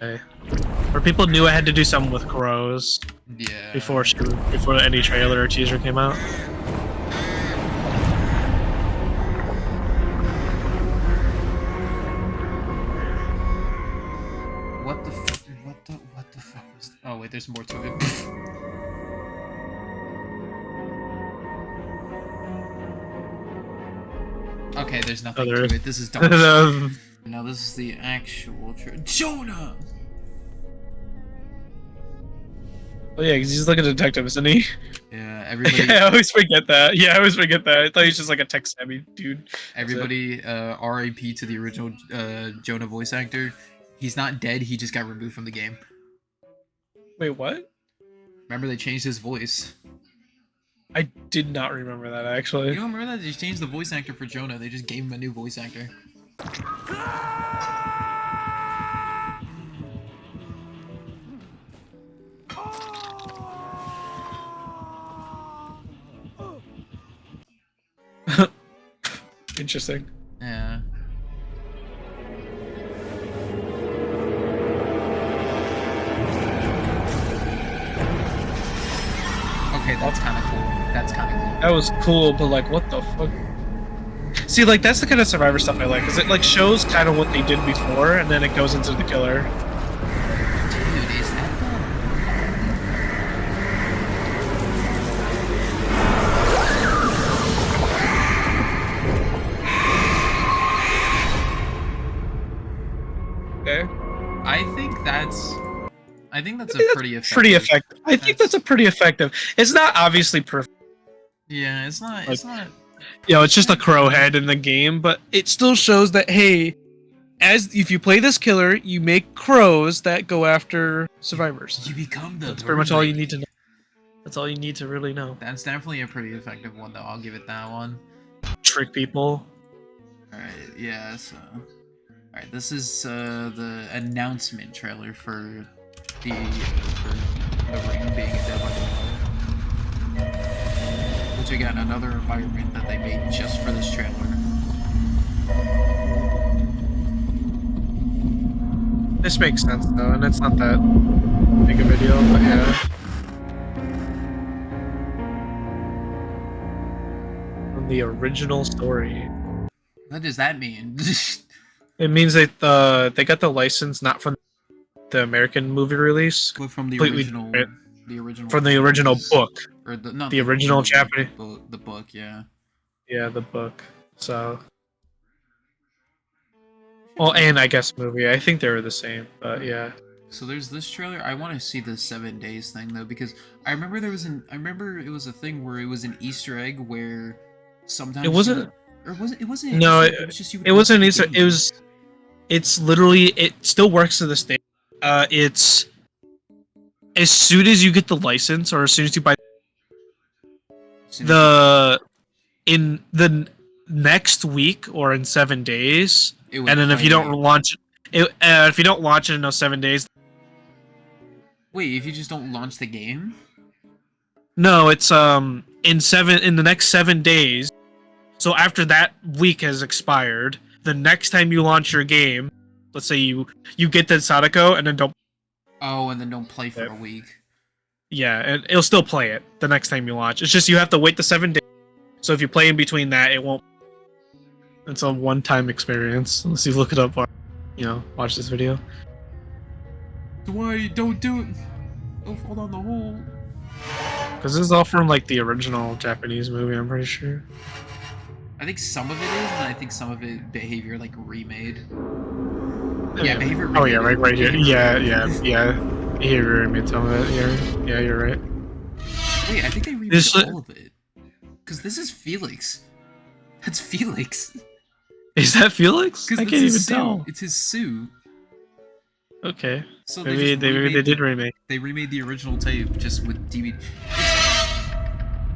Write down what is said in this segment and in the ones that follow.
Okay. Where people knew I had to do something with crows. Yeah. Before any trailer or teaser came out. What the fuck was? Oh wait, there's more to it. Okay, there's nothing to it. This is dog shit. Now this is the actual Jonah! Oh yeah, because he's like a detective, isn't he? Yeah, everybody... I always forget that. Yeah, I always forget that. I thought he's just like a tech-savvy dude. Everybody, RIP to the original Jonah voice actor. He's not dead, he just got removed from the game. Wait, what? Remember they changed his voice. I did not remember that, actually. You don't remember that? They just changed the voice actor for Jonah. They just gave him a new voice actor. Interesting. Yeah. Okay, that's kind of cool. That's kind of cool. That was cool, but like, what the fuck? See, like, that's the kind of Survivor stuff I like, because it like shows kind of what they did before, and then it goes into the killer. Dude, is that Okay. I think that's a pretty effective. Pretty effective. I think that's a pretty effective. It's not obviously perfect. Yeah, it's not. Like, It's not. You know, it's just a crow head in the game, but it still shows that hey, as if you play this killer, you make crows that go after survivors. You become the. That's pretty much all you need to know. That's all you need to really know. That's definitely a pretty effective one, though. I'll give it that one. Trick people. All right. Yeah. So. All right. This is the announcement trailer for the ring being a Dead by Daylight. Which again, another environment that they made just for this trailer. This makes sense though, and it's not that big a video, but yeah. From the original story. What does that mean? It means that they got the license not from the American movie release, but from the original, from the original book, or not the original Japanese, the book, yeah. Yeah, the book. So, well, and I guess movie. I think they were the same, but yeah. So there's this trailer. I want to see the 7 days thing though, because I remember it was a thing where it was an Easter egg where sometimes it wasn't. Or was it? It wasn't. No, it was just you. It wasn't Easter. It was. It's literally. It still works to this day. It's as soon as you get the license, or as soon as you buy in the next week or in 7 days, and then if you don't launch it, if you don't launch it in those 7 days. Wait, if you just don't launch the game? No, it's in the next 7 days. So after that week has expired, the next time you launch your game, let's say you get the Sadako and then don't. Oh, and then don't play for a week. Yeah, and it'll still play it the next time you launch. It's just you have to wait the 7 days. So if you play in between that, it won't. It's a one-time experience. Unless you look it up, or, you know, watch this video. Why don't do it? Don't fall down the hole. Because this is all from like the original Japanese movie, I'm pretty sure. I think some of it is, and I think some of it behavior like remade. Yeah, behavior remade. Oh yeah, right here. Yeah. Behavior remade some of it. Yeah, you're right. Wait, I think they remade all of it. Because this is Felix. That's Felix. Is that Felix? I can't even tell. It's his suit. Okay. So maybe they did remake. They remade the original tape just with DVD.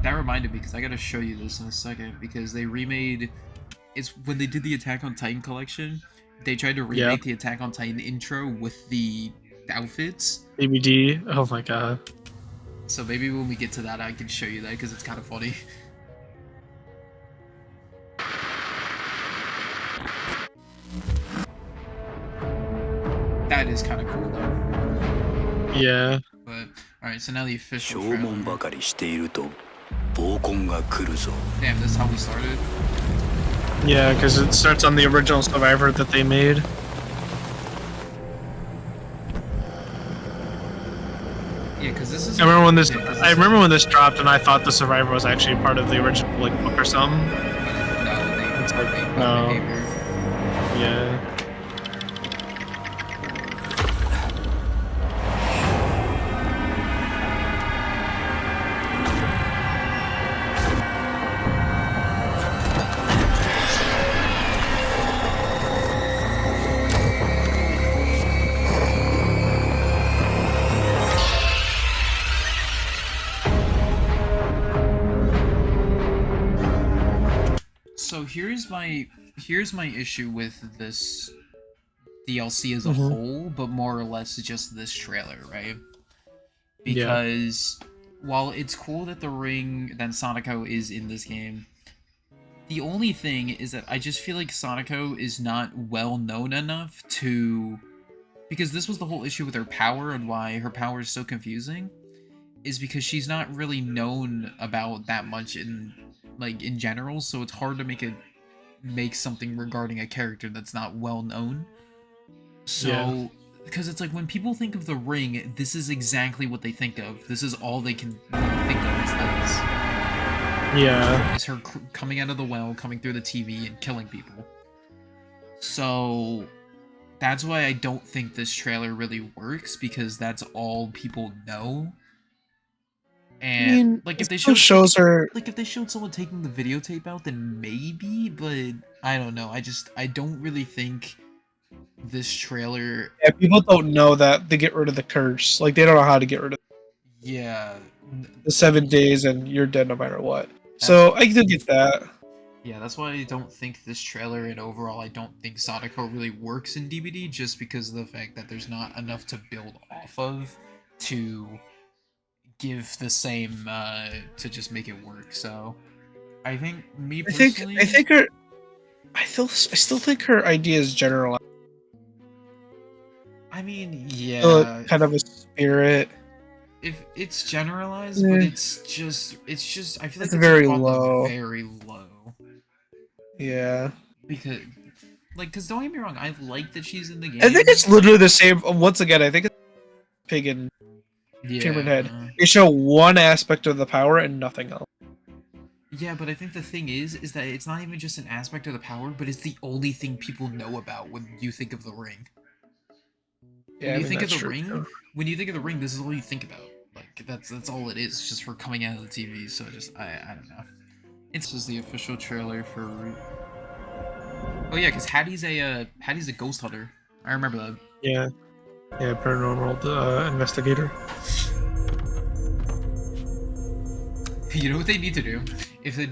That reminded me, because I gotta show you this in a second, because they remade... It's when they did the Attack on Titan collection, they tried to remake the Attack on Titan intro with the outfits. DVD? Oh my god. So maybe when we get to that, I can show you that, because it's kind of funny. That is kind of cool though. Yeah. But alright, so now the official 消耗 trailer. ばかりしていると暴婚が来るぞ Damn, this is how we started. Yeah, because it starts on the original Survivor that they made. Yeah, because this is. I remember when this. yeah, 'cause I remember when this dropped, and I thought the Survivor was actually part of the original like book or something. No, they. It's like, they no. made her. Yeah. So here's my issue with this DLC as a Mhm. whole, but more or less just this trailer, right? Because while it's cool that Sonico is in this game, the only thing is that I just feel like Sonico is not well known enough to, because this was the whole issue with her power and why her power is so confusing, is because she's not really known about that much in general, so it's hard to make something regarding a character that's not well known. So, because it's like when people think of the Ring, this is exactly what they think of. This is all they can really think of is this. Yeah. Is her coming out of the well, coming through the TV, and killing people. So, that's why I don't think this trailer really works, because that's all people know. And I mean, like if they still showed shows her. like if they showed someone taking the videotape out, then maybe, but I don't know. I don't really think this trailer. Yeah, people don't know that they get rid of the curse. Like they don't know how to get rid of Yeah, the 7 days, and you're dead no matter what. So I do get that. yeah, that's why I don't think this trailer and overall I don't think Sonico really works in DBD, just because of the fact that there's not enough to build off of to give the same to just make it work. So I think me personally, I think her. I still think her idea is general. I mean, yeah, Kind of a spirit. if it's generalized, but it's just I feel like It's it's very probably low. very low. Yeah. Because don't get me wrong, I like that she's in the game. I think it's literally the same. Once again, I think it's pig and Pyramid Head. They show one aspect of the power and nothing else. Yeah, but I think the thing is that it's not even just an aspect of the power, but it's the only thing people know about when you think of the Ring. Yeah, When you think of the true, Ring, too. this is all you think about. Like that's all it is, just her coming out of the TV. So just I don't know. This is the official trailer for. Oh yeah, because Hattie's a ghost hunter. I remember that. Yeah. Yeah, paranormal investigator. You know what they need to do? If the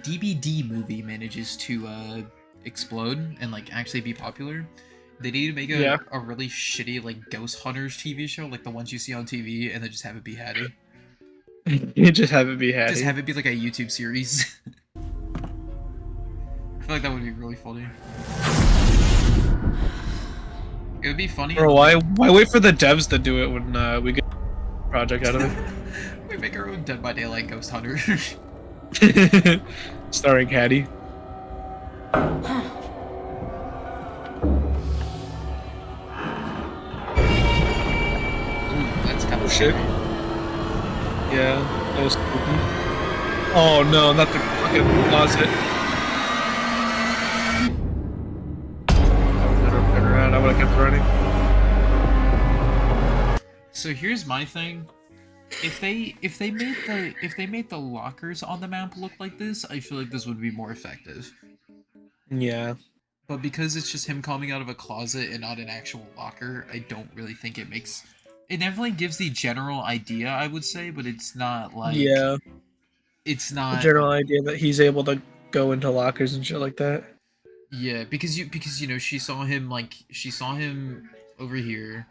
DVD movie manages to explode and like actually be popular, they need to make a really shitty like ghost hunters TV show, like the ones you see on TV, and then just have it be Hattie. You just have it be Hattie. Just have it be like a YouTube series. I feel like that would be really funny. It would be funny. Bro, why wait for the devs to do it when we get a project out of it? We make our own Dead by Daylight ghost hunter. Starring Hattie. Ooh, that's kind of shit. Yeah, that was spooky. Oh no, not the fucking closet. I would have kept running. So here's my thing. If they made the lockers on the map look like this, I feel like this would be more effective. Yeah. But because it's just him coming out of a closet and not an actual locker, I don't really think it makes. It definitely gives the general idea, I would say, but it's not like. Yeah. It's not the general idea that he's able to go into lockers and shit like that. Yeah, because you know she saw him over here,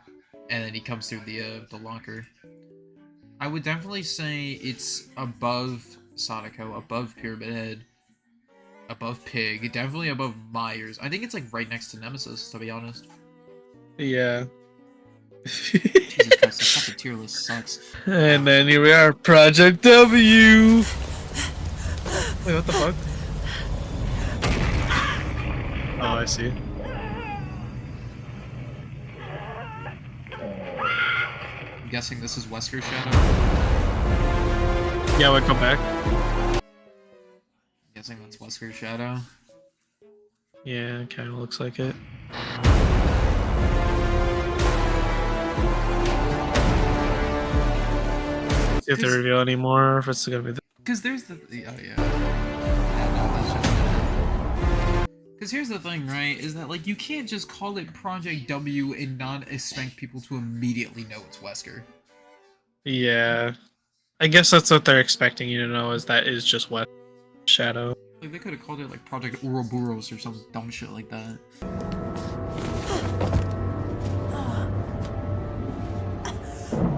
and then he comes through the locker. I would definitely say it's above Sonico, above Pyramid Head, Above Pig, definitely above Myers. I think it's like right next to Nemesis, to be honest. Yeah. Jesus Christ, this fucking tier list sucks. And then here we are, Project W. Wait, what the fuck? Oh, I see. I'm guessing this is Wesker Shadow. Yeah, we'll come back. I'm guessing that's Wesker Shadow. Yeah, it kind of looks like it. See if they reveal any more, if it's gonna be the... Because there's the... Oh, yeah. Because here's the thing, right? Is that, like, you can't just call it Project W and not expect people to immediately know it's Wesker. Yeah. I guess that's what they're expecting you to know, is that is just West Shadow. Like, they could have called it, like, Project Ouroboros or some dumb shit like that.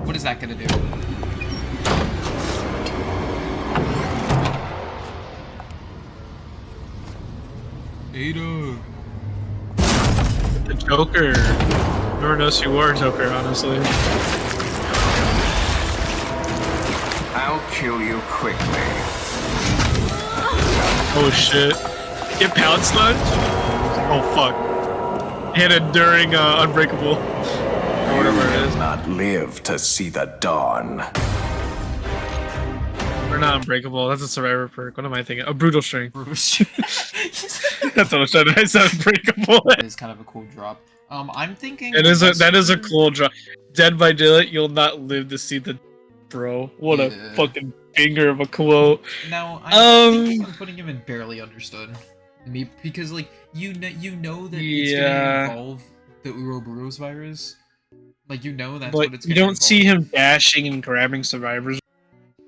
What is that gonna do? Ada! The Joker. Whoever knows who you are, Joker, honestly. I'll kill you quickly. Oh shit. Get pounced on? Oh fuck. Hit it during Unbreakable. Or whatever it is. Not live to see the dawn. Or not Unbreakable, that's a Survivor perk. What am I thinking? A Brutal Strength. That's That's what I'm trying to say. Unbreakable. is kind of a cool drop. I'm thinking... That is a cool drop. Dead by Daylight, you'll not live to see the... Bro, what a fucking banger of a quote. Now, I'm thinking of putting him in Barely Understood. Because, like, you know that it's gonna involve the Ouroboros virus. Like, you know that's what it's you gonna don't see him dashing and grabbing survivors.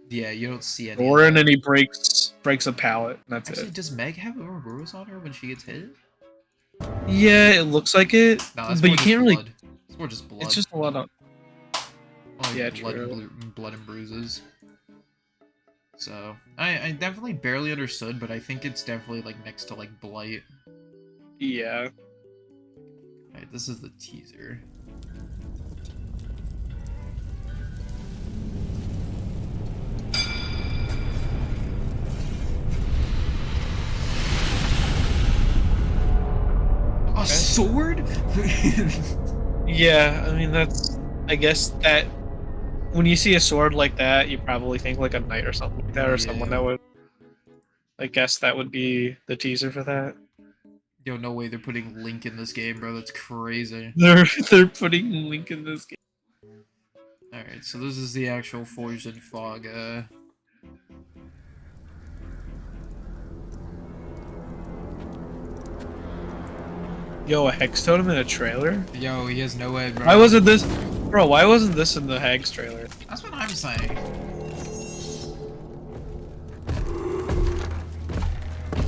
Yeah, you don't see any. Or and then he breaks a pallet. And that's Actually, it. does Meg have Ouroboros on her when she gets hit? Yeah, it looks like it. No, that's but more you just can't blood. really. It's more just blood. It's just a lot of. Oh, yeah, blood, true. blood and bruises. So I definitely Barely Understood, but I think it's definitely like next to like Blight. Yeah. Alright, this is the teaser. A sword? Yeah, I mean that's. I guess that when you see a sword like that, you probably think like a knight or something like that, or someone that would. I guess that would be the teaser for that. Yo, no way they're putting Link in this game, bro. That's crazy. They're putting Link in this game. Alright, so this is the actual Forged in Fog, Yo, a Hex Totem in a trailer? Yo, he has no head, bro. Why wasn't this... Bro, why wasn't this in the Hex trailer? That's what I'm saying.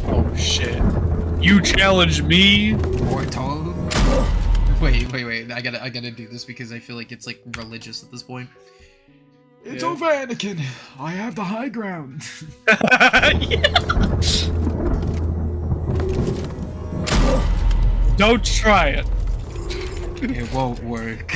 Oh shit. You challenge me? Portal. Wait. I gotta do this because I feel like it's like religious at this point. It's over, Anakin. I have the high ground. Don't try it. It won't work.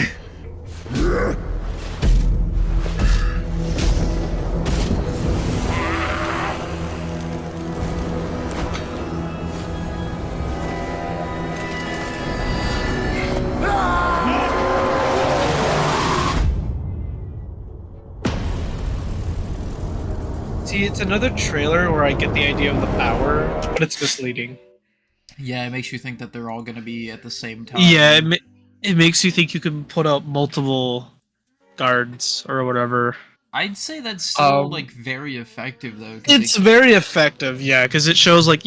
See, it's another trailer where I get the idea of the power, but it's misleading. Yeah, it makes you think that they're all gonna be at the same time. Yeah, it makes you think you can put up multiple guards or whatever. I'd say that's still like very effective though. It's very effective, yeah, because it shows like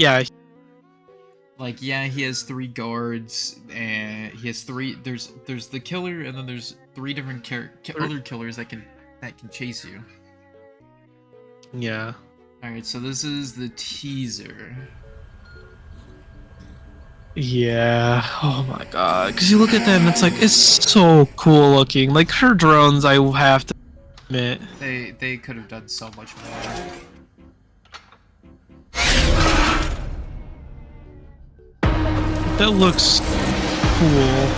like he has 3 guards and he has 3. There's the killer and then there's 3 different other killers that can chase you. Yeah. All right, so this is the teaser. Yeah. Oh my god. Because you look at them, it's like it's so cool looking. Like her drones, I have to admit. They could have done so much more. That looks cool.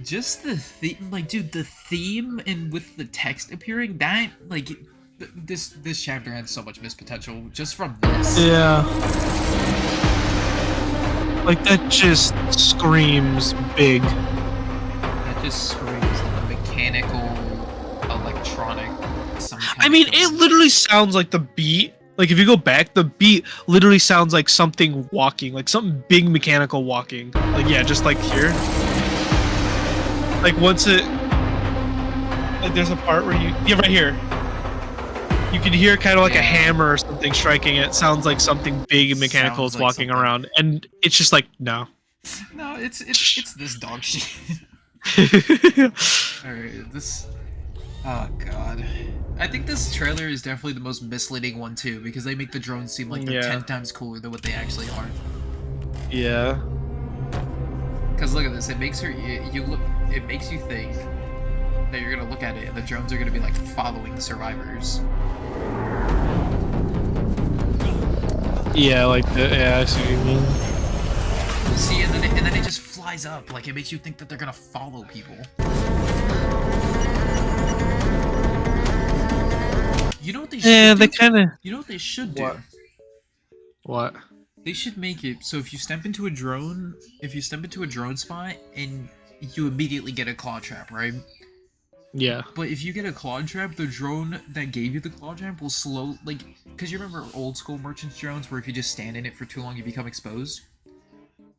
Just the theme, like, dude, the theme and with the text appearing, that, like, this chapter had so much missed potential just from this. Yeah. Like, that just screams big. That just screams like a mechanical, electronic, some kind I mean, of it literally sounds like the beat. Like, if you go back, the beat literally sounds like something walking, like something big mechanical walking. Like, yeah, just like here. Like, once it... Like, there's a part where you... Yeah, right here. You can hear kind of like a hammer or something striking it. Sounds like something big and mechanical is Sounds like walking something. around. And it's just like, no. No, it's this dog shit. Alright, this... Oh, God. I think this trailer is definitely the most misleading one, too, because they make the drones seem like they're 10 times cooler than what they actually are. Yeah. Because look at this, it makes her... It makes you think that you're gonna look at it and the drones are gonna be, like, following survivors. Yeah, like, yeah, I see what you mean. See, and then it just flies up, like, it makes you think that they're gonna follow people. You know what they should Yeah, do? they kind of... You know what they should do? What? They should make it so if you step into a drone spot and you immediately get a claw trap, right? Yeah. But if you get a claw trap, the drone that gave you the claw trap will because you remember old school merchants drones where if you just stand in it for too long you become exposed?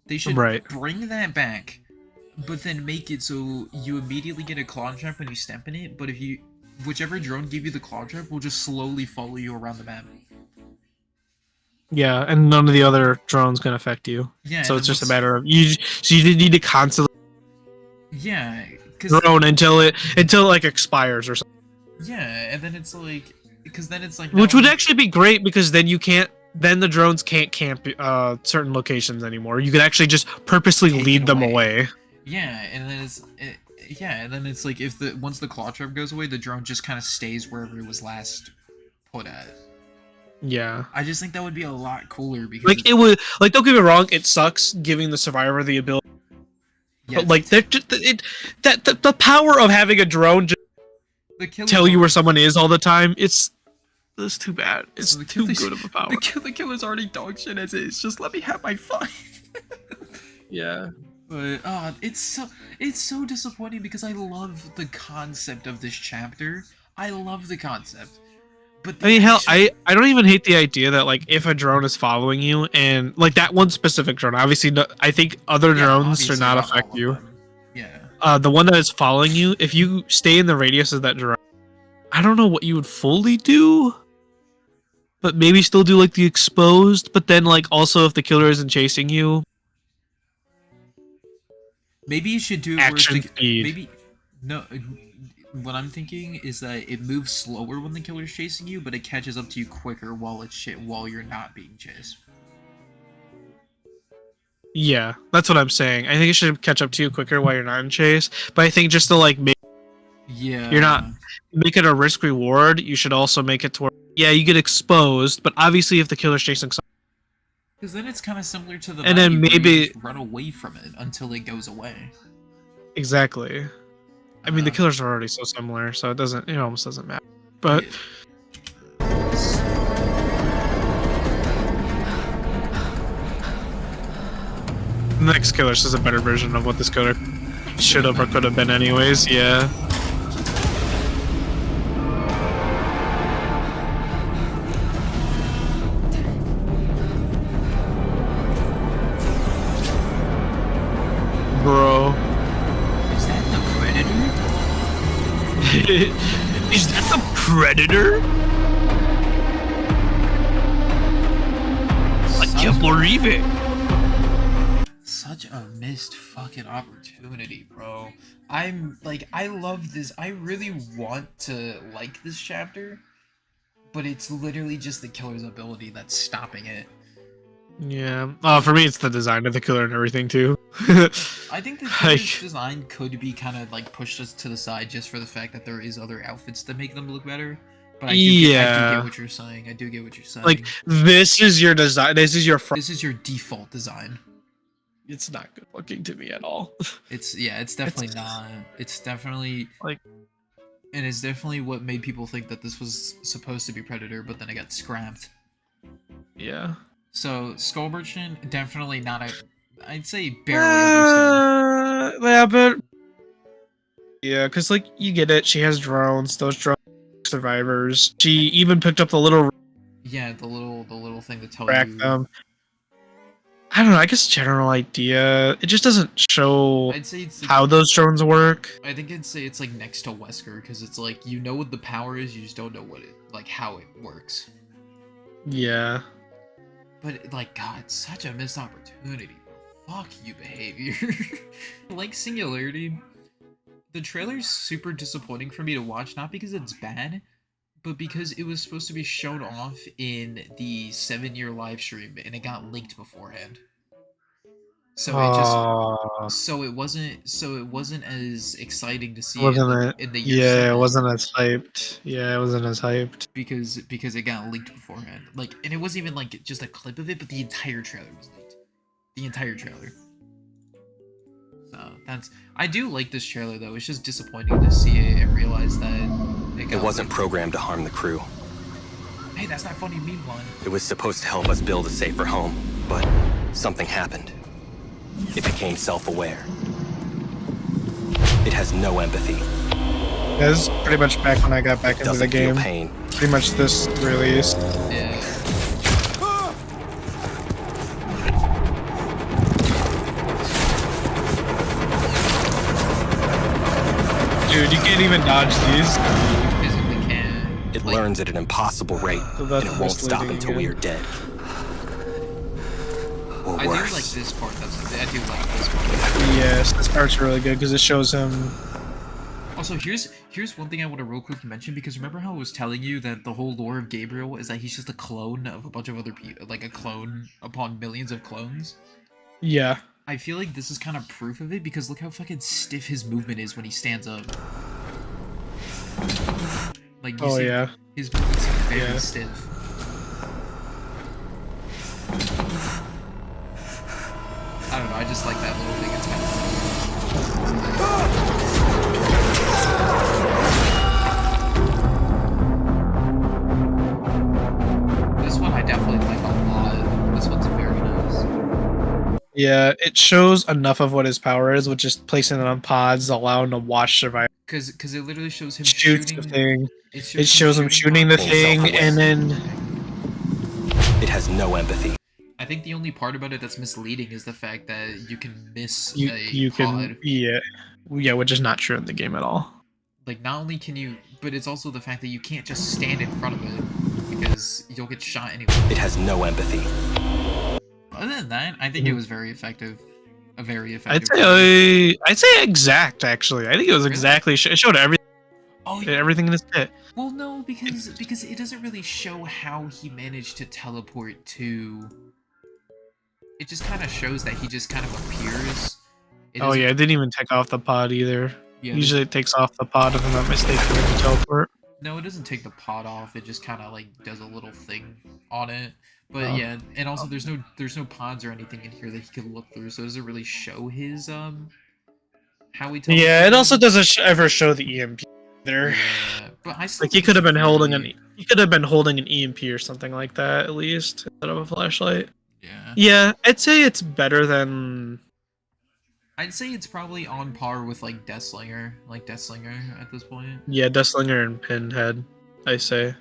They should bring that back, but then make it so you immediately get a claw trap when you step in it, but whichever drone gave you the claw trap will just slowly follow you around the map. Yeah, and none of the other drones can affect you. Yeah, so it's just a matter of you need to constantly drone until it like expires or something. Yeah, and then it's like which would actually be great because then the drones can't camp certain locations anymore. You could actually just purposely lead them away. Yeah, and then it's like once the claw trap goes away, the drone just kind of stays wherever it was last put at. Yeah. I just think that would be a lot cooler because like it would don't get me wrong, it sucks giving the survivor the ability. Yeah, but like the power of having a drone just tell you where someone is all the time, it's too bad. It's too good of a power. The killer's already dog shit as it is. Just let me have my fun. Yeah. But it's so disappointing because I love the concept of this chapter. I love the concept. But I mean, hell, I don't even hate the idea that like if a drone is following you and like that one specific drone, obviously I think other drones should not affect you. Yeah. The one that is following you, if you stay in the radius of that drone, I don't know what you would fully do, but maybe still do like the exposed. But then like also if the killer isn't chasing you, maybe you should do action speed. Maybe no. What I'm thinking is that it moves slower when the killer's chasing you, but it catches up to you quicker while you're not being chased. Yeah, that's what I'm saying. I think it should catch up to you quicker while you're not in chase. But I think just to like make you're not make it a risk reward, you should also make it to where you get exposed, but obviously if the killer's chasing someone, because then it's kind of similar to the and then maybe run away from it until it goes away. Exactly. I mean, the killers are already so similar, so it almost doesn't matter. But the next killer is a better version of what this killer should have or could have been anyways, yeah. Bro. Is that the Predator? I can't believe it. Such a missed fucking opportunity, bro. I love this. I really want to like this chapter, but it's literally just the killer's ability that's stopping it. Yeah. For me, it's the design of the killer and everything too. I think the killer's design could be kind of like pushed us to the side just for the fact that there is other outfits that make them look better. But I do get Yeah. what you're saying. I do get what you're saying. Like, this is your design. This is your front. This is your default design. It's not good looking to me at all. It's definitely not. It's definitely like, and it's definitely what made people think that this was supposed to be Predator, but then it got scrapped. yeah. So Skull Merchant, definitely not a. I'd say barely understood. Yeah, but yeah, because like you get it. She has drones. Those drones are survivors. She even picked up the little Yeah, the little thing to tell track you. them. I don't know. I guess general idea. It just doesn't show I'd say it's like, how those drones work. I think I'd say it's like next to Wesker because it's like you know what the power is, you just don't know what it how it works. Yeah. But like, God, such a missed opportunity. Fuck you, behavior. Like Singularity, the trailer's super disappointing for me to watch, not because it's bad, but because it was supposed to be shown off in the 7-year live stream and it got leaked beforehand. So it just so it wasn't as exciting to see Wasn't in the it? year Yeah, 7 it wasn't as hyped. Yeah, it wasn't as hyped. because it got leaked beforehand. Like, and it wasn't even like just a clip of it, but the entire trailer was leaked. The entire trailer. So that's I do like this trailer though. It's just disappointing to see it and realize that It wasn't programmed to harm the crew. Hey, that's that funny meme line. It was supposed to help us build a safer home, but something happened. It became self-aware. It has no empathy. Yeah, this is pretty much back when I got back into the Doesn't feel game. pain. Pretty much this release. Yeah. Dude, you can't even dodge these. You physically can't. It learns at an impossible rate, So and that's it won't stop misleading until we are again. dead. Or I do worse. like this part. I do like this part. Yes, this part's really good because it shows him. Also, here's one thing I want to real quick mention, because remember how I was telling you that the whole lore of Gabriel is that he's just a clone of a bunch of other people, like a clone upon millions of clones? Yeah. I feel like this is kind of proof of it, because look how fucking stiff his movement is when he stands up. Like, you see, Yeah. his movement's very Yeah. stiff. I don't know, I just like that little thing. It's kind of... This one I definitely like a lot. This one's very nice. Yeah, it shows enough of what his power is, which is placing it on pods, allow him to watch survive. Because it literally shows him Shoots shooting... the thing. It shows him shooting the pods. thing, Self-aware. and then It has no empathy. I think the only part about it that's misleading is the fact that you can miss you a pod. can yeah, which is not true in the game at all. Like, not only can you, but it's also the fact that you can't just stand in front of it because you'll get shot anyway. It has no empathy. Other than that, I think it was very effective. A very I'd effective. say I'd say exact actually. I think it was Really? exactly. It showed everything. Oh, yeah. Everything in his kit. Well, no, because it doesn't really show how he managed to teleport to. It just kind of shows that he just kind of appears. It Oh doesn't- yeah, it didn't even take off the pod either. Yeah, Usually it takes off the pod if I'm not mistaken when you teleport. No, it doesn't take the pod off. It just kind of like does a little thing on it. But Oh. yeah, and also there's no pods or anything in here that he could look through, so it doesn't really show his how he. Yeah, it teleported. also doesn't ever show the EMP either. Yeah, but I still Like he think could have it's been holding very- an EMP or something like that at least instead of a flashlight. Yeah, Yeah, I'd say it's better than. I'd say it's probably on par with like Deathslinger at this point. Yeah, Deathslinger and Pinhead, I say.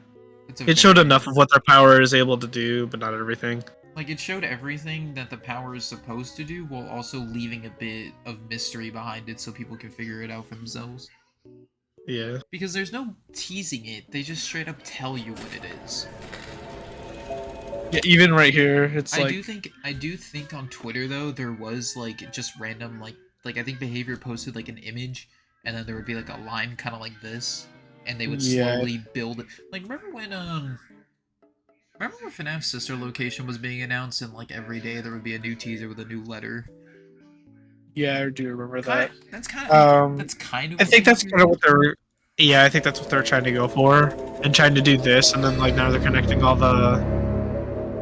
It's a It showed very- enough of what their power is able to do, but not everything. Like, it showed everything that the power is supposed to do, while also leaving a bit of mystery behind it so people can figure it out for themselves. Yeah. Because there's no teasing it, they just straight up tell you what it is. Yeah, even right here, it's I like do think on Twitter though there was like just random like I think Behavior posted like an image, and then there would be like a line kind of like this, and they would Yeah. slowly build it. Like, remember when FNAF's sister location was being announced, and like every day there would be a new teaser with a new letter. yeah, I do remember that. That's kind of I think that's kind of what they're. Yeah, I think that's what they're trying to go for, and trying to do this, and then like now they're connecting all the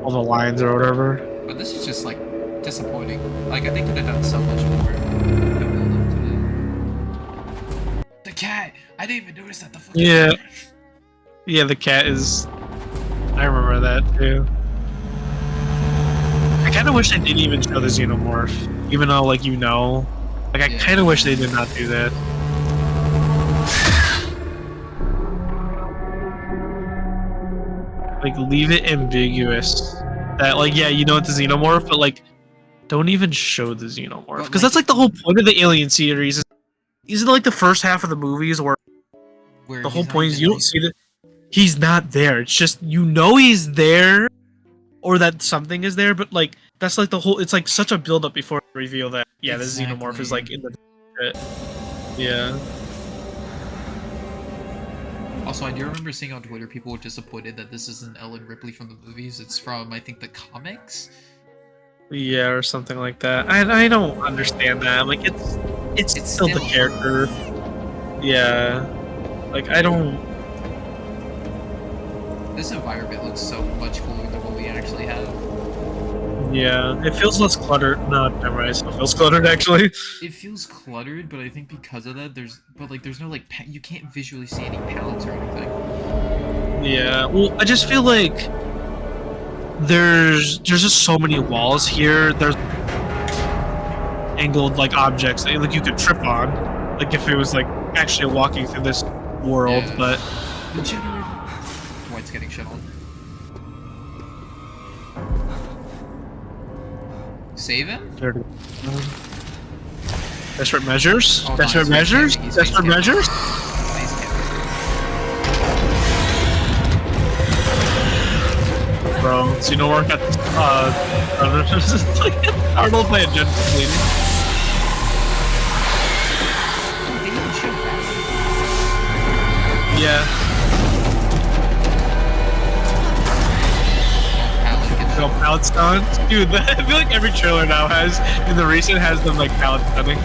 lines or whatever. But this is just like disappointing. Like I think could have done so much more to build up to it. The cat! I didn't even notice that the fucking Yeah. cat. Yeah, the cat is. I remember that too. I kind of wish they didn't even show the Xenomorph, even though like like I Yeah. kind of wish they did not do that. Like leave it ambiguous. That like yeah, you know it's a Xenomorph, but like don't even show the Xenomorph because that's like the whole point of the Alien series. Isn't like the first half of the movies where the whole point is you don't see that he's not there. It's just you know he's there, or that something is there, but like that's like the whole. It's like such a build up before the reveal that the Xenomorph is like in the. Yeah. Also, I do remember seeing on Twitter people were disappointed that this isn't Ellen Ripley from the movies. It's from I think the comics. Yeah, or something like that. I don't understand that. Like it's still the character. Yeah. Like I don't. This environment looks so much cooler than what we actually have. Yeah, it feels less cluttered. No, never mind. It still feels cluttered actually. It feels cluttered, but I think because of that, there's no like you can't visually see any palettes or anything. Yeah. Well, I just feel like there's just so many walls here. There's angled like objects that like you could trip on, like if it was like actually walking through this world. Yeah. But The generator. White's getting shit on. Save it? Desperate measures. Oh, Desperate nice. measures. He's Desperate face measures. Nice Bro, Xenomorph got it's like Arnold by a jet bleeding. Yeah. No pallet stunts, dude. I feel like every trailer now has, in the recent, has them like pallet stunning.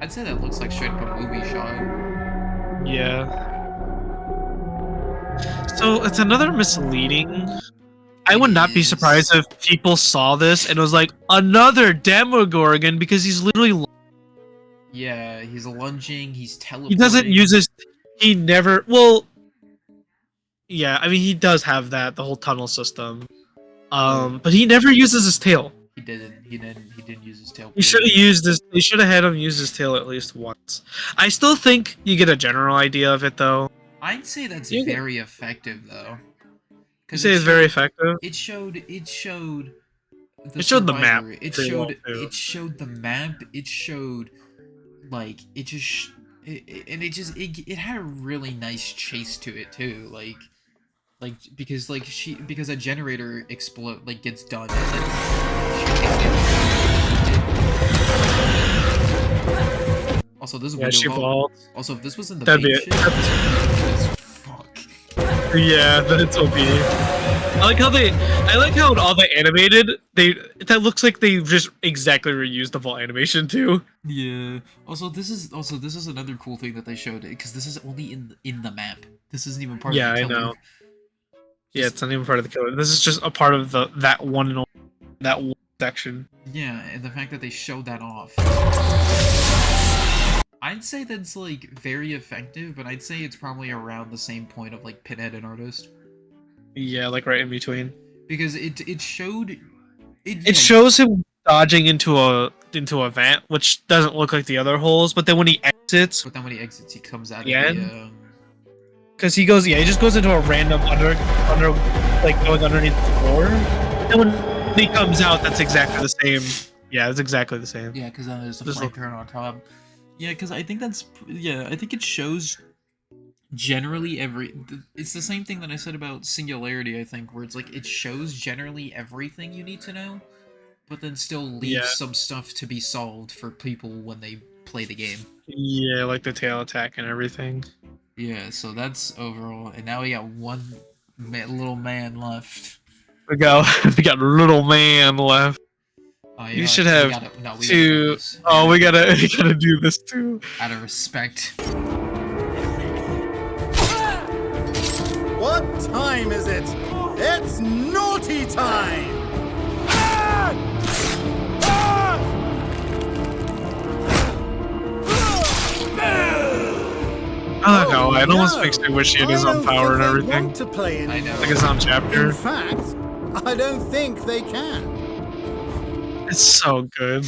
I'd say that looks like straight up a movie shot. Yeah. So it's another misleading. I would not be surprised if people saw this and it was like another Demogorgon because he's literally. Yeah, he's lunging, he's teleporting. He doesn't use his. He never. Well. Yeah, I mean he does have that the whole tunnel system, but he never uses his tail. He didn't use his tail. He should have used this. They should have had him use his tail at least once. I still think you get a general idea of it though. I'd say that's very effective though. You say it's very effective. It showed the map. It showed the map. It showed like it had a really nice chase to it too. Because a generator gets done and then she takes it. Also, this is she vaults. Also, if this was in the That'd be shit, fuck. Yeah, that's OP. I like how in all the animated that looks like they just exactly reused the vault animation too. Yeah. Also, this is another cool thing that they showed because this is only in the map. This isn't even part of the killer. Yeah, I know. Yeah, it's not even part of the killer. This is just a part of that one section. Yeah, and the fact that they showed that off. I'd say that's like very effective, but I'd say it's probably around the same point of like Pinhead and Artist. Yeah, like right in between. Because it showed it shows him dodging into a vent, which doesn't look like the other holes, but then when he exits, he comes out of because he just goes into a random under like going underneath the floor. And when he comes out, that's exactly the same. Yeah, it's exactly the same. Yeah, because then there's a flamethrower on top. Yeah, because I think it shows generally it's the same thing that I said about Singularity, I think, where it's like it shows generally everything you need to know, but then still leaves some stuff to be solved for people when they play the game. Yeah, like the tail attack and everything. Yeah, so that's overall, and now we got one little man left. We got little man left. You should have we two. gotta do this. Oh, we gotta do this too. Out of respect. What time is it? It's naughty time! I don't know. It almost makes me wish he had his own power and everything. To play I know. Like his own chapter. In fact, I don't think they can. It's so good.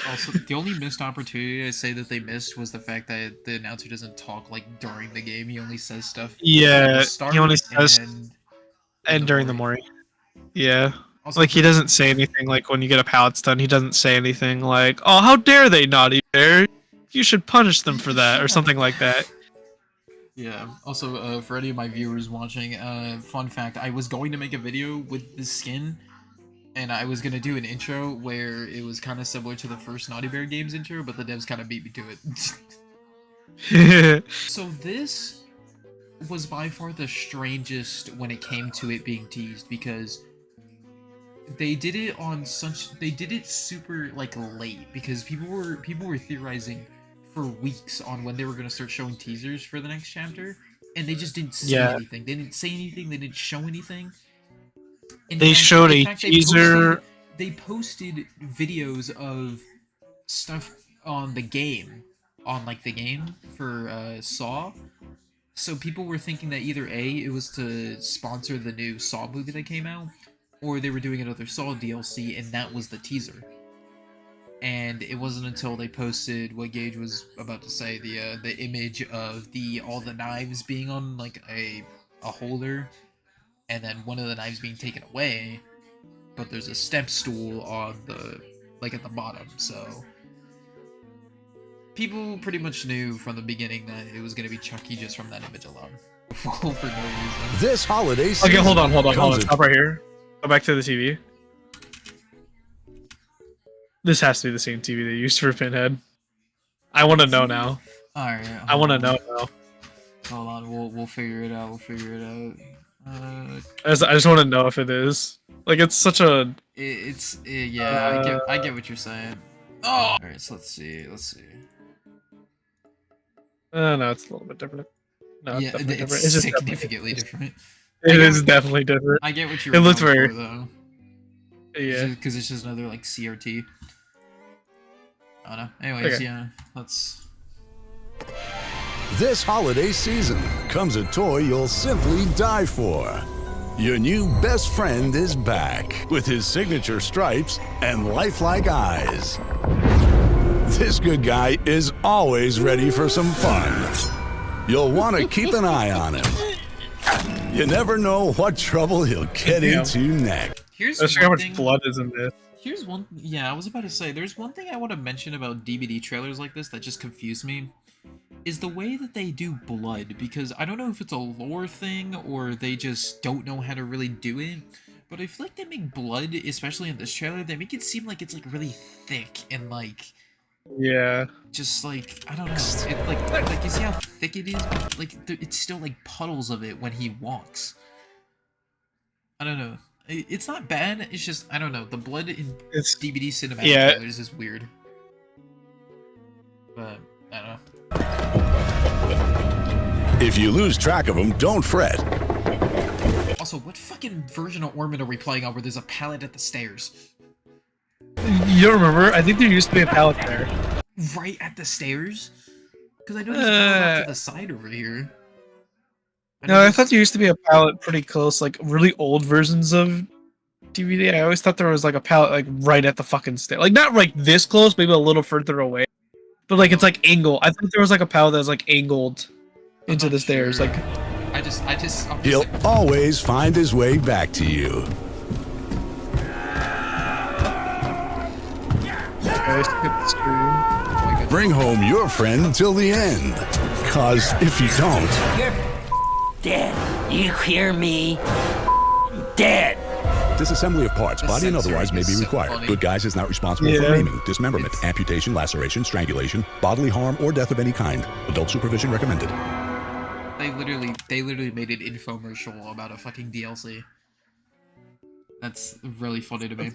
Also, the only missed opportunity I say that they missed was the fact that the announcer doesn't talk like during the game. He only says stuff. Yeah, Start he only says and during the morning. Yeah. Also, Like he doesn't say anything like when you get a pallet stun, he doesn't say anything like, "Oh, how dare they naughty bear? You should punish them for that," or something like that. Yeah. Also, for any of my viewers watching, fun fact: I was going to make a video with this skin, and I was gonna do an intro where it was kind of similar to the first Naughty Bear Games intro, but the devs kind of beat me to it. So this was by far the strangest when it came to it being teased, because they did it super like late, because people were theorizing for weeks on when they were going to start showing teasers for the next chapter, and they just didn't say anything. They didn't say anything. They didn't show anything. They showed a teaser. They posted videos of stuff on the game, for Saw. So people were thinking that either A, it was to sponsor the new Saw movie that came out, or they were doing another Saw DLC, and that was the teaser. And it wasn't until they posted what Gage was about to say, the image of all the knives being on like a holder, and then one of the knives being taken away, but there's a step stool on at the bottom. So people pretty much knew from the beginning that it was gonna be Chucky just from that image alone. For no reason. This holiday season. Okay, hold on. Stop right here. Go back to the TV. This has to be the same TV they used for Pinhead. I want to know now. Alright. I want to know now. Hold on, we'll figure it out. I just want to know if it is. Like, it's such a... I get what you're saying. Oh! Alright, so let's see. No, it's a little bit different. No, it's definitely different. It's just significantly different. It is definitely different. I get what you're It looks going very... for, though. Yeah. Because it's just another, like, CRT. I don't know. Anyways, Okay. yeah, let's... This holiday season comes a toy you'll simply die for. Your new best friend is back with his signature stripes and lifelike eyes. This good guy is always ready for some fun. You'll want to keep an eye on him. You never know what trouble he'll get into next. Here's Let's see how one much thing... blood is in this. Here's one... Yeah, I was about to say, there's one thing I want to mention about DVD trailers like this that just confused me, is the way that they do blood, because I don't know if it's a lore thing, or they just don't know how to really do it, but I feel like they make blood, especially in this trailer, they make it seem like it's, like, really thick, and, like... Yeah. Just, like, I don't know, it, like, you see how thick it is? Like, it's still, like, puddles of it when he walks. I don't know. It's not bad, it's just, I don't know, the blood in DVD cinematic trailers is weird. But, I don't know. If you lose track of them, don't fret. Also, what fucking version of Ormond are we playing on where there's a pallet at the stairs? You don't remember? I think there used to be a pallet there. Right at the stairs? Because I know there's a pallet off to the side over here. No, I thought there used to be a pallet pretty close, like really old versions of DVD. I always thought there was like a pallet like right at the fucking stair. Like not like this close, maybe a little further away. But like it's like angled. I thought there was like a pallet that was like angled into the stairs. Like he'll always find his way back to you. Bring home your friend till the end. Cause if you don't, You're dead. You hear me? Dead. Disassembly of parts, The body and otherwise, may be censoring is so required. funny. Good Guys is not responsible for Yeah. maiming, dismemberment, amputation, laceration, strangulation, bodily harm, or death of any kind. Adult supervision recommended. They literally made an infomercial about a fucking DLC. That's really funny to me.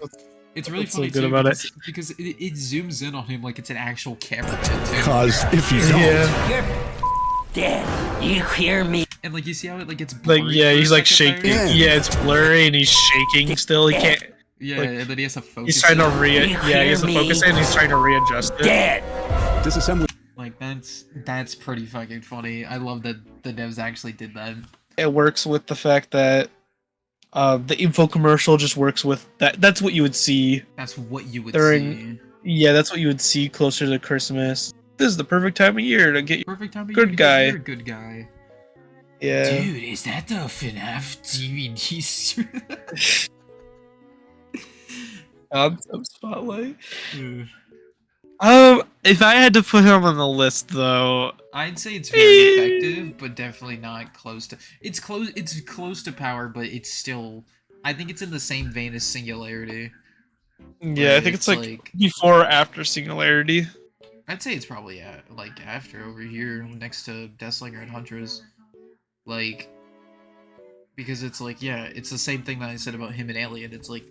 It's really what's so funny good too about it. because it zooms in on him like it's an actual cameraman too. Cause if you don't, Yeah. Dead. You hear me? And like you see how it like gets blurry Like, yeah, for a he's like second shaking. there? Yeah. Yeah, it's blurry and he's shaking still. He can't. Yeah, like, and then he has to focus. He's trying to it. yeah, he has to hear focus me? it and he's trying to readjust it. Dead. disassembly Like that's pretty fucking funny. I love that the devs actually did that. It works with the fact that the info commercial just works with that. That's what you would see. That's what you would During- see. Yeah, that's what you would see closer to Christmas. This is the perfect time of year to get. Perfect time. Good guy. You're a good guy. Yeah. Dude, is that the FNAF DVD stream? Concept spotlight. Ugh. If I had to put him on the list, though, I'd say it's very effective, but definitely not close to. It's close to power, but it's still. I think it's in the same vein as Singularity. yeah, I Right, think it's it's like like- before or after Singularity. I'd say it's probably like after over here, next to Deathslinger and Huntress. Like, because it's like, yeah, it's the same thing that I said about him and Alien. It's like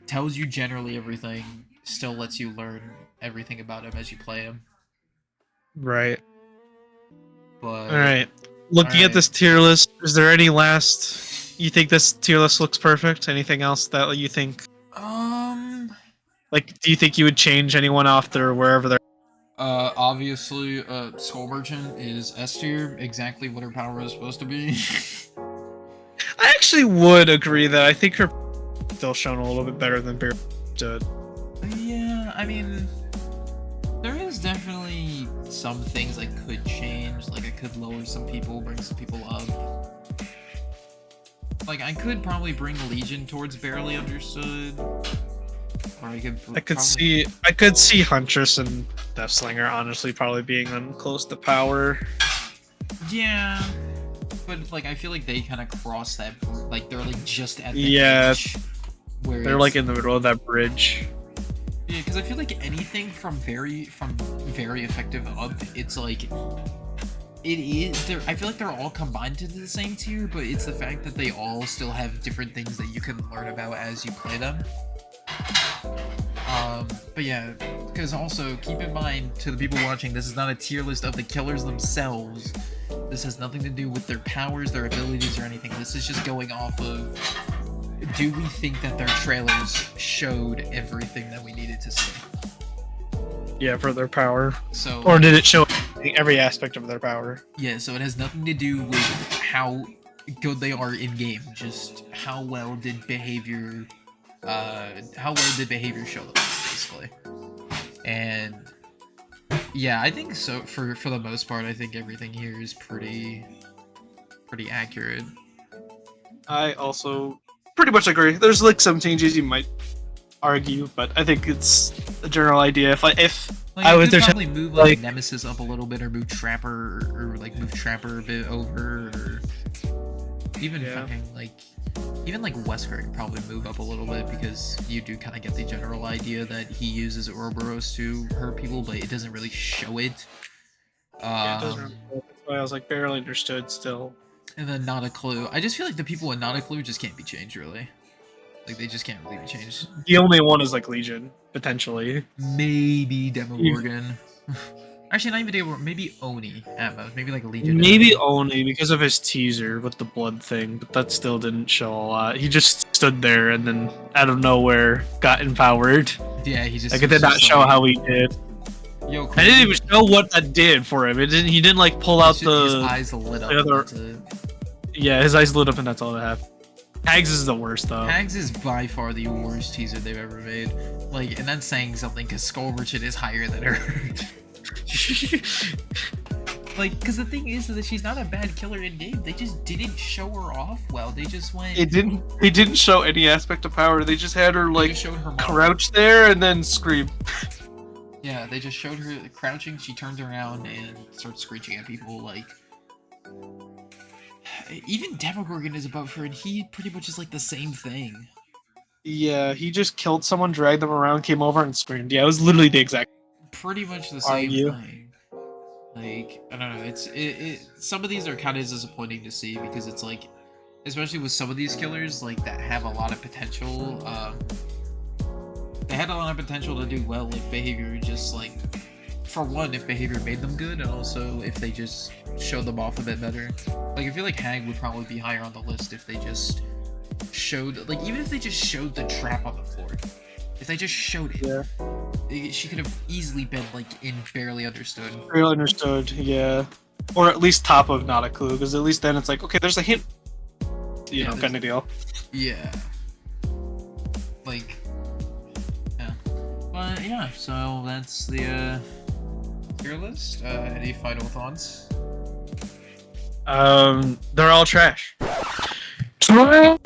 tells you generally everything, still lets you learn everything about him as you play him. Right. But All right. Looking at Alright. this tier list, is there any last? You think this tier list looks perfect? Anything else that you think? Like, do you think you would change anyone off there wherever they're? Obviously, Skull Merchant is S tier, exactly what her power is supposed to be. I actually would agree that I think her still shown a little bit better than Bear did. Yeah, I mean, there is definitely some things I could change. Like, I could lower some people, bring some people up. Like, I could probably bring Legion towards Barely Understood. Or I could. I could see Huntress and Deathslinger honestly probably being on close to power. Yeah. But, like, I feel like they kind of cross that. Like, they're, like, just at the Yeah, edge. Where They're like in the middle of that bridge. Yeah, because I feel like anything from very effective up, it's like it is. I feel like they're all combined into the same tier, but it's the fact that they all still have different things that you can learn about as you play them. But yeah, because also keep in mind to the people watching, this is not a tier list of the killers themselves. This has nothing to do with their powers, their abilities, or anything. This is just going off of. Do we think that their trailers showed everything that we needed to see? Yeah, for their power. So, Or did it show every aspect of their power? yeah, so it has nothing to do with how good they are in game, just how well did behavior show them, basically. And yeah, I think so. For the most part, I think everything here is pretty accurate. I also pretty much agree. There's like some changes you might argue, but I think it's a general idea. If Like, I I was could there, probably move like like- Nemesis up a little bit, or move Trapper, or like move Trapper a bit over, or even Yeah. fucking like even like Wesker could probably move up a little bit because you do kind of get the general idea that he uses Ouroboros to hurt people, but it doesn't really show it. yeah, it doesn't. That's why I was like barely understood still. And then Not a Clue. I just feel like the people with Not a Clue just can't be changed, really. Like, they just can't really be changed. The only one is like Legion potentially. Maybe Demogorgon. Actually, not even Demogorgon. Maybe Oni at most. Maybe like Legion. Maybe only because of his teaser with the blood thing, but that still didn't show a lot. He just stood there and then out of nowhere got empowered. Yeah, he just. Like it did not show how he did. Yo, I didn't even show what that did for him. It didn't. He didn't like pull out his the. eyes lit up. the other- That's it. Yeah, his eyes lit up and that's all that happened. Tags is the worst though. Tags is by far the worst teaser they've ever made. Like, and that's saying something because Skull Merchant is higher than her. Like, because the thing is that she's not a bad killer in game. They just didn't show her off well. They just went. It didn't. They didn't show any aspect of power. They just had her They like just showed her mom. crouch there and then scream. Yeah, they just showed her crouching. She turns around and starts screeching at people. Like, even Demogorgon is above her, and he pretty much is like the same thing. Yeah, he just killed someone, dragged them around, came over, and screamed. Yeah, it was literally the exact. Pretty much the Are same you? thing. Like, I don't know. Some of these are kind of disappointing to see because it's like, especially with some of these killers, like that have a lot of potential. They had a lot of potential to do well if behavior just like, for one, if behavior made them good, and also if they just showed them off a bit better. Like, I feel like Hag would probably be higher on the list if they just showed, like, even if they just showed the trap on the floor. If they just showed it, she could have easily been, like, in Barely Understood. Real understood, yeah. Or at least top of not a clue, because at least then it's like, okay, there's a hint. You know, kind of deal. Yeah. Like, yeah. But, yeah, so that's the, tier list. Any final thoughts? They're all trash. Trash!